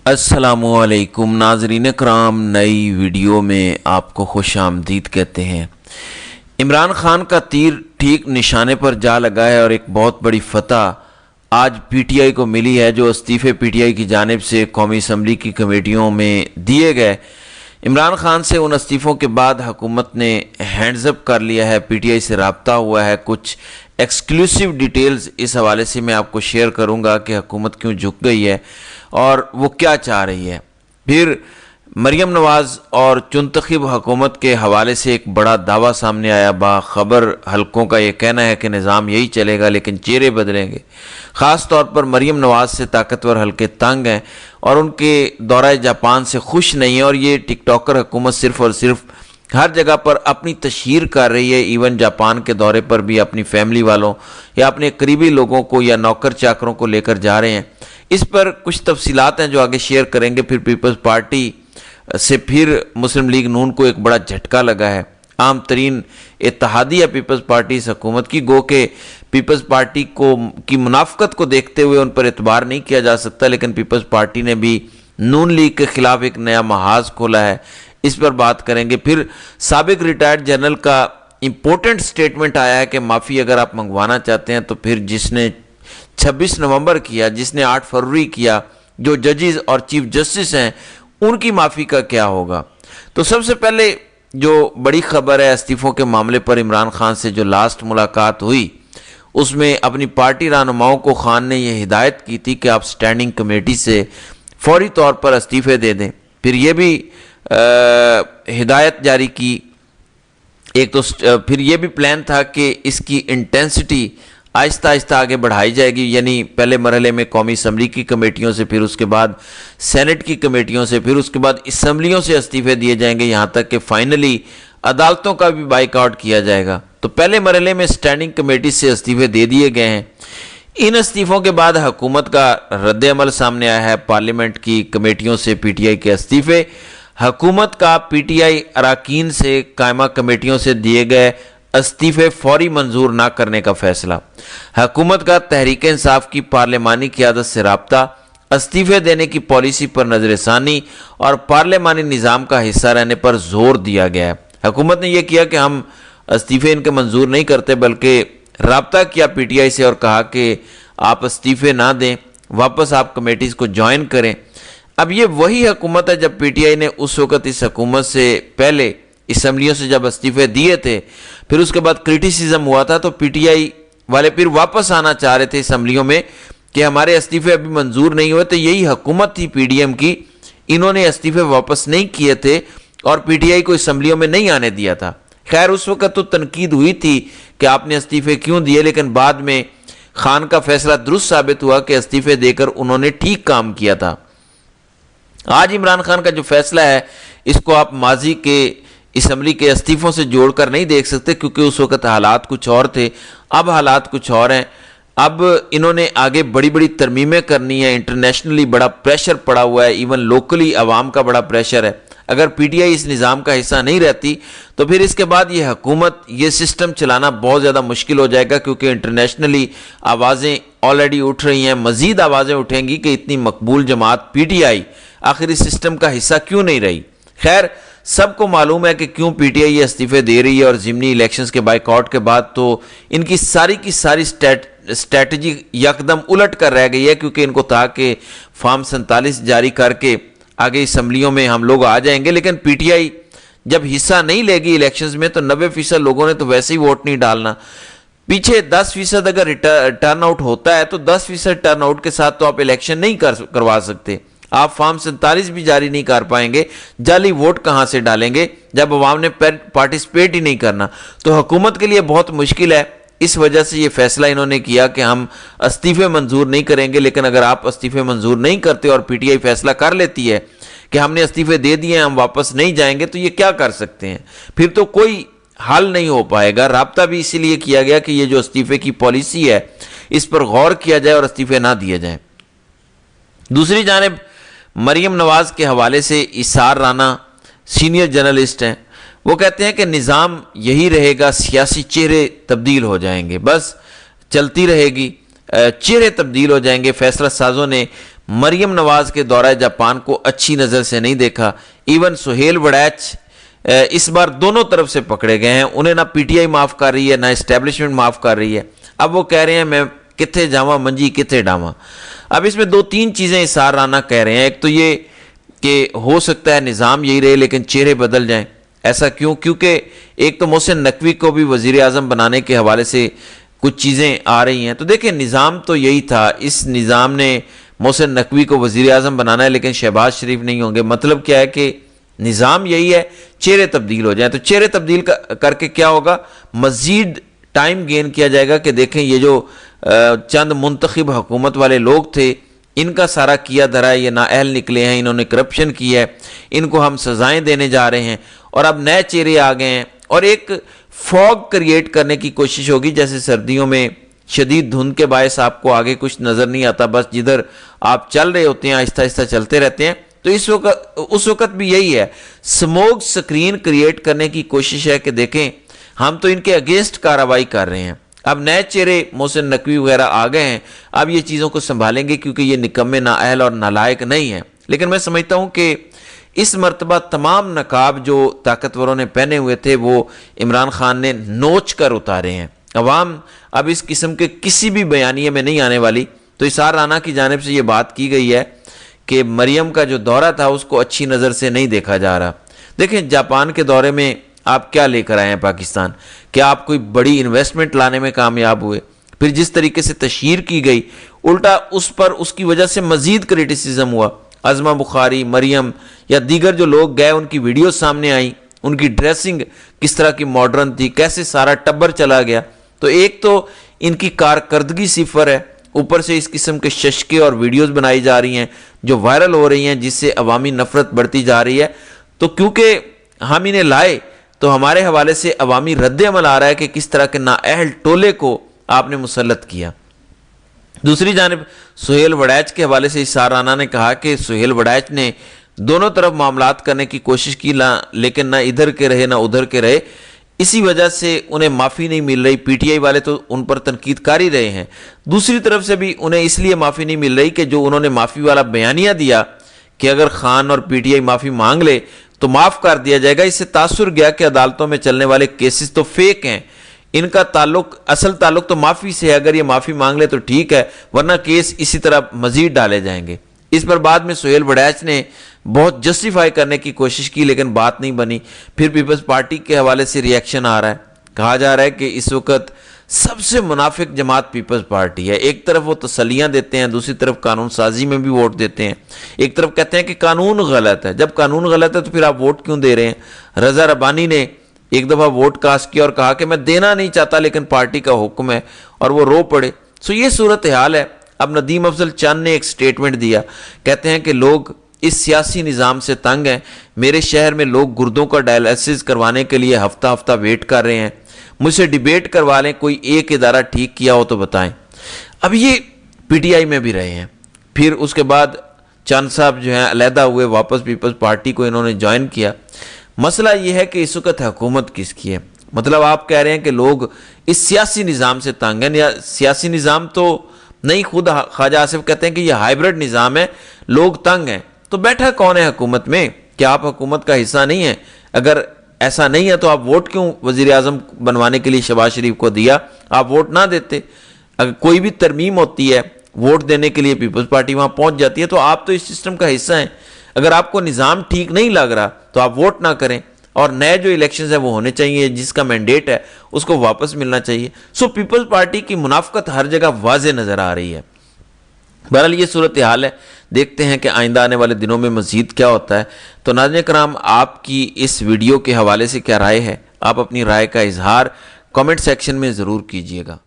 السلام علیکم ناظرین کرام، نئی ویڈیو میں آپ کو خوش آمدید کہتے ہیں۔ عمران خان کا تیر ٹھیک نشانے پر جا لگا ہے اور ایک بہت بڑی فتح آج پی ٹی آئی کو ملی ہے، جو استعفے پی ٹی آئی کی جانب سے قومی اسمبلی کی کمیٹیوں میں دیے گئے۔ عمران خان سے ان استعفوں کے بعد حکومت نے ہینڈز اپ کر لیا ہے، پی ٹی آئی سے رابطہ ہوا ہے۔ کچھ ایکسکلوسیو ڈیٹیلز اس حوالے سے میں آپ کو شیئر کروں گا کہ حکومت کیوں جھک گئی ہے اور وہ کیا چاہ رہی ہے۔ پھر مریم نواز اور چنتخب حکومت کے حوالے سے ایک بڑا دعویٰ سامنے آیا۔ باخبر حلقوں کا یہ کہنا ہے کہ نظام یہی چلے گا لیکن چہرے بدلیں گے۔ خاص طور پر مریم نواز سے طاقتور حلقے تنگ ہیں اور ان کے دورہ جاپان سے خوش نہیں ہیں، اور یہ ٹک ٹاکر حکومت صرف اور صرف ہر جگہ پر اپنی تشہیر کر رہی ہے۔ ایون جاپان کے دورے پر بھی اپنی فیملی والوں یا اپنے قریبی لوگوں کو یا نوکر چاکروں کو لے کر جا رہے ہیں۔ اس پر کچھ تفصیلات ہیں جو آگے شیئر کریں گے۔ پھر پیپلز پارٹی سے پھر مسلم لیگ نون کو ایک بڑا جھٹکا لگا ہے۔ عام ترین اتحادی ہے پیپلز پارٹی اس حکومت کی، گو کہ پیپلز پارٹی کی منافقت کو دیکھتے ہوئے ان پر اعتبار نہیں کیا جا سکتا، لیکن پیپلز پارٹی نے بھی نون لیگ کے خلاف ایک نیا محاذ کھولا ہے، اس پر بات کریں گے۔ پھر سابق ریٹائرڈ جنرل کا امپورٹنٹ سٹیٹمنٹ آیا ہے کہ معافی اگر آپ منگوانا چاہتے ہیں تو پھر جس نے 26 نومبر کیا، جس نے 8 فروری کیا، جو ججز اور چیف جسٹس ہیں، ان کی معافی کا کیا ہوگا۔ تو سب سے پہلے جو بڑی خبر ہے، استعفوں کے معاملے پر عمران خان سے جو لاسٹ ملاقات ہوئی، اس میں اپنی پارٹی رہنماؤں کو خان نے یہ ہدایت کی تھی کہ آپ سٹینڈنگ کمیٹی سے فوری طور پر استعفے دے دیں۔ پھر یہ بھی ہدایت جاری کی، پھر یہ بھی پلان تھا کہ اس کی انٹینسٹی آہستہ آہستہ آگے بڑھائی جائے گی، یعنی پہلے مرحلے میں قومی اسمبلی کی کمیٹیوں سے، پھر اس کے بعد سینٹ کی کمیٹیوں سے، پھر اس کے بعد اسمبلیوں سے استعفے دیے جائیں گے، یہاں تک کہ فائنلی عدالتوں کا بھی بائیک آؤٹ کیا جائے گا۔ تو پہلے مرحلے میں سٹینڈنگ کمیٹی سے استعفے دے دیے گئے ہیں۔ ان استعفوں کے بعد حکومت کا رد عمل سامنے آیا ہے۔ پارلیمنٹ کی کمیٹیوں سے پی ٹی آئی کے استعفے، حکومت کا پی ٹی آئی اراکین سے قائمہ کمیٹیوں سے دیے گئے استعفے فوری منظور نہ کرنے کا فیصلہ، حکومت کا تحریک انصاف کی پارلیمانی قیادت سے رابطہ، استعفے دینے کی پالیسی پر نظر ثانی اور پارلیمانی نظام کا حصہ رہنے پر زور دیا گیا ہے۔ حکومت نے یہ کیا کہ ہم استعفے ان کے منظور نہیں کرتے، بلکہ رابطہ کیا پی ٹی آئی سے اور کہا کہ آپ استعفے نہ دیں، واپس آپ کمیٹیز کو جوائن کریں۔ اب یہ وہی حکومت ہے، جب پی ٹی آئی نے اس وقت اس حکومت سے پہلے اسمبلیوں سے جب استعفے دیے تھے، پھر اس کے بعد کرٹیسزم ہوا تھا، تو پی ٹی آئی والے پھر واپس آنا چاہ رہے تھے اسمبلیوں میں کہ ہمارے استعفے ابھی منظور نہیں ہوئے۔ تو یہی حکومت تھی پی ڈی ایم کی، انہوں نے استعفے واپس نہیں کیے تھے اور پی ٹی آئی کو اسمبلیوں میں نہیں آنے دیا تھا۔ خیر اس وقت تو تنقید ہوئی تھی کہ آپ نے استعفے کیوں دیے، لیکن بعد میں خان کا فیصلہ درست ثابت ہوا کہ استعفے دے کر انہوں نے ٹھیک کام کیا تھا۔ آج عمران خان کا جو فیصلہ ہے، اس کو آپ ماضی کے اسمبلی کے استعفوں سے جوڑ کر نہیں دیکھ سکتے، کیونکہ اس وقت حالات کچھ اور تھے، اب حالات کچھ اور ہیں۔ اب انہوں نے آگے بڑی بڑی ترمیمیں کرنی ہیں، انٹرنیشنلی بڑا پریشر پڑا ہوا ہے، ایون لوکلی عوام کا بڑا پریشر ہے۔ اگر پی ٹی آئی اس نظام کا حصہ نہیں رہتی تو پھر اس کے بعد یہ حکومت، یہ سسٹم چلانا بہت زیادہ مشکل ہو جائے گا، کیونکہ انٹرنیشنلی آوازیں آلریڈی اٹھ رہی ہیں، مزید آوازیں اٹھیں گی کہ اتنی مقبول جماعت پی ٹی آئی آخر اس سسٹم کا حصہ کیوں نہیں رہی۔ خیر سب کو معلوم ہے کہ کیوں پی ٹی آئی یہ استعفے دے رہی ہے، اور ضمنی الیکشنز کے بائیک آؤٹ کے بعد تو ان کی ساری اسٹریٹجی یکدم الٹ کر رہ گئی ہے، کیونکہ ان کو تھا کہ فارم 47 جاری کر کے آگے اسمبلیوں میں ہم لوگ آ جائیں گے، لیکن پی ٹی آئی جب حصہ نہیں لے گی الیکشنز میں تو 90% لوگوں نے تو ویسے ہی ووٹ نہیں ڈالنا۔ پیچھے 10% اگر ٹرن آؤٹ ہوتا ہے تو 10% ٹرن آؤٹ کے ساتھ تو آپ الیکشن نہیں کروا سکتے، آپ فارم 47 بھی جاری نہیں کر پائیں گے، جعلی ووٹ کہاں سے ڈالیں گے جب عوام نے پارٹیسپیٹ ہی نہیں کرنا۔ تو حکومت کے لیے بہت مشکل ہے، اس وجہ سے یہ فیصلہ انہوں نے کیا کہ ہم استعفے منظور نہیں کریں گے۔ لیکن اگر آپ استعفے منظور نہیں کرتے اور پی ٹی آئی فیصلہ کر لیتی ہے کہ ہم نے استعفے دے دیے ہیں، ہم واپس نہیں جائیں گے، تو یہ کیا کر سکتے ہیں؟ پھر تو کوئی حل نہیں ہو پائے گا۔ رابطہ بھی اسی لیے کیا گیا کہ یہ جو استعفے کی پالیسی ہے اس پر غور کیا جائے اور استعفے نہ دیے جائیں۔ دوسری جانب مریم نواز کے حوالے سے اسار رانا سینئر جرنلسٹ ہیں، وہ کہتے ہیں کہ نظام یہی رہے گا، سیاسی چہرے تبدیل ہو جائیں گے، بس چلتی رہے گی، چہرے تبدیل ہو جائیں گے۔ فیصلہ سازوں نے مریم نواز کے دورہ جاپان کو اچھی نظر سے نہیں دیکھا. ایون سہیل وڑیچ اس بار دونوں طرف سے پکڑے گئے ہیں. انہیں نہ پی ٹی آئی معاف کر رہی ہے نہ اسٹیبلشمنٹ معاف کر رہی ہے. اب وہ کہہ رہے ہیں میں کتھے جاواں منجی کتھے ڈاواں. اب اس میں 2-3 چیزیں اسار رانا کہہ رہے ہیں. ایک تو یہ کہ ہو سکتا ہے نظام یہی رہے لیکن چہرے بدل جائیں. ایسا کیوں؟ کیونکہ ایک تو محسن نقوی کو بھی وزیر اعظم بنانے کے حوالے سے کچھ چیزیں آ رہی ہیں. تو دیکھیں نظام تو یہی تھا. اس نظام نے محسن نقوی کو وزیر اعظم بنانا ہے لیکن شہباز شریف نہیں ہوں گے. مطلب کیا ہے کہ نظام یہی ہے, چہرے تبدیل ہو جائیں. تو چہرے تبدیل کر کے کیا ہوگا؟ مزید ٹائم گین کیا جائے گا کہ دیکھیں یہ جو چند منتخب حکومت والے لوگ تھے ان کا سارا کیا دھرا ہے, یہ نااہل نکلے ہیں, انہوں نے کرپشن کی ہے, ان کو ہم سزائیں دینے جا رہے ہیں. اور اب نئے چہرے آ گئے ہیں اور ایک فوگ کریٹ کرنے کی کوشش ہوگی. جیسے سردیوں میں شدید دھند کے باعث آپ کو آگے کچھ نظر نہیں آتا, بس جدھر آپ چل رہے ہوتے ہیں آہستہ آہستہ چلتے رہتے ہیں. تو اس وقت بھی یہی ہے, سموگ سکرین کریٹ کرنے کی کوشش ہے کہ دیکھیں ہم تو ان کے اگینسٹ کارروائی کر رہے ہیں. اب نئے چہرے محسن نقوی وغیرہ آ گئے ہیں, اب یہ چیزوں کو سنبھالیں گے کیونکہ یہ نکمے نااہل اور نالائق نہیں ہیں. لیکن میں سمجھتا ہوں کہ اس مرتبہ تمام نقاب جو طاقتوروں نے پہنے ہوئے تھے وہ عمران خان نے نوچ کر اتارے ہیں. عوام اب اس قسم کے کسی بھی بیانیے میں نہیں آنے والی. تو اسار رانا کی جانب سے یہ بات کی گئی ہے کہ مریم کا جو دورہ تھا اس کو اچھی نظر سے نہیں دیکھا جا رہا. دیکھیں جاپان کے دورے میں آپ کیا لے کر آئے ہیں پاکستان؟ کیا آپ کوئی بڑی انویسٹمنٹ لانے میں کامیاب ہوئے؟ پھر جس طریقے سے تشہیر کی گئی الٹا اس پر اس کی وجہ سے مزید کریٹیسزم ہوا. عظمہ بخاری, مریم یا دیگر جو لوگ گئے ان کی ویڈیوز سامنے آئیں, ان کی ڈریسنگ کس طرح کی ماڈرن تھی, کیسے سارا ٹبر چلا گیا. تو ایک تو ان کی کارکردگی صفر ہے, اوپر سے اس قسم کے ششکے اور ویڈیوز بنائی جا رہی ہیں جو وائرل ہو رہی ہیں جس سے عوامی نفرت بڑھتی جا رہی ہے. تو کیونکہ ہم انہیں لائے تو ہمارے حوالے سے عوامی رد عمل آ رہا ہے کہ کس طرح کے نااہل ٹولے کو آپ نے مسلط کیا. دوسری جانب سہیل وڑیچ کے حوالے سے اسار رانا نے کہا کہ سہیل وڑیچ نے دونوں طرف معاملات کرنے کی کوشش کی لیکن نہ ادھر کے رہے نہ ادھر کے رہے. اسی وجہ سے انہیں معافی نہیں مل رہی. پی ٹی آئی والے تو ان پر تنقید کر ہی رہے ہیں, دوسری طرف سے بھی انہیں اس لیے معافی نہیں مل رہی کہ جو انہوں نے معافی والا بیانیہ دیا کہ اگر خان اور پی ٹی آئی معافی مانگ لے تو معاف کر دیا جائے گا, اس سے تاثر گیا کہ عدالتوں میں چلنے والے کیسز تو فیک ہیں, ان کا اصل تعلق تو معافی سے ہے. اگر یہ معافی مانگ لے تو ٹھیک ہے ورنہ کیس اسی طرح مزید ڈالے جائیں گے. اس پر بعد میں سہیل وڑیچ نے بہت جسٹیفائی کرنے کی کوشش کی لیکن بات نہیں بنی. پھر پیپلز پارٹی کے حوالے سے ریئیکشن آ رہا ہے, کہا جا رہا ہے کہ اس وقت سب سے منافق جماعت پیپلز پارٹی ہے. ایک طرف وہ تسلیاں دیتے ہیں, دوسری طرف قانون سازی میں بھی ووٹ دیتے ہیں. ایک طرف کہتے ہیں کہ قانون غلط ہے, جب قانون غلط ہے تو پھر آپ ووٹ کیوں دے رہے ہیں؟ رضا ربانی نے ایک دفعہ ووٹ کاسٹ کیا اور کہا کہ میں دینا نہیں چاہتا لیکن پارٹی کا حکم ہے, اور وہ رو پڑے. سو یہ صورتحال ہے. اب ندیم افضل چند نے ایک سٹیٹمنٹ دیا, کہتے ہیں کہ لوگ اس سیاسی نظام سے تنگ ہیں. میرے شہر میں لوگ گردوں کا ڈائلسس کروانے کے لیے ہفتہ ہفتہ ویٹ کر رہے ہیں. مجھ سے ڈیبیٹ کروا لیں, کوئی ایک ادارہ ٹھیک کیا ہو تو بتائیں. اب یہ پی ٹی آئی میں بھی رہے ہیں, پھر اس کے بعد چند صاحب جو ہیں علیحدہ ہوئے, واپس پیپلز پارٹی کو انہوں نے جوائن کیا. مسئلہ یہ ہے کہ اس وقت حکومت کس کی ہے؟ مطلب آپ کہہ رہے ہیں کہ لوگ اس سیاسی نظام سے تنگ ہیں, یا سیاسی نظام تو نہیں, خود خواجہ آصف کہتے ہیں کہ یہ ہائیبرڈ نظام ہے, لوگ تنگ ہیں. تو بیٹھا کون ہے حکومت میں؟ کیا آپ حکومت کا حصہ نہیں ہیں؟ اگر ایسا نہیں ہے تو آپ ووٹ کیوں وزیر اعظم بنوانے کے لیے شہباز شریف کو دیا؟ آپ ووٹ نہ دیتے. اگر کوئی بھی ترمیم ہوتی ہے ووٹ دینے کے لیے پیپلز پارٹی وہاں پہنچ جاتی ہے, تو آپ تو اس سسٹم کا حصہ ہیں. اگر آپ کو نظام ٹھیک نہیں لگ رہا تو آپ ووٹ نہ کریں, اور نئے جو الیکشنز ہیں وہ ہونے چاہیے, جس کا مینڈیٹ ہے اس کو واپس ملنا چاہیے. سو پیپلز پارٹی کی منافقت ہر جگہ واضح نظر آ رہی ہے. بہرحال یہ صورتحال ہے, دیکھتے ہیں کہ آئندہ آنے والے دنوں میں مزید کیا ہوتا ہے. تو ناظرین کرام, آپ کی اس ویڈیو کے حوالے سے کیا رائے ہے؟ آپ اپنی رائے کا اظہار کامنٹ سیکشن میں ضرور کیجیے گا.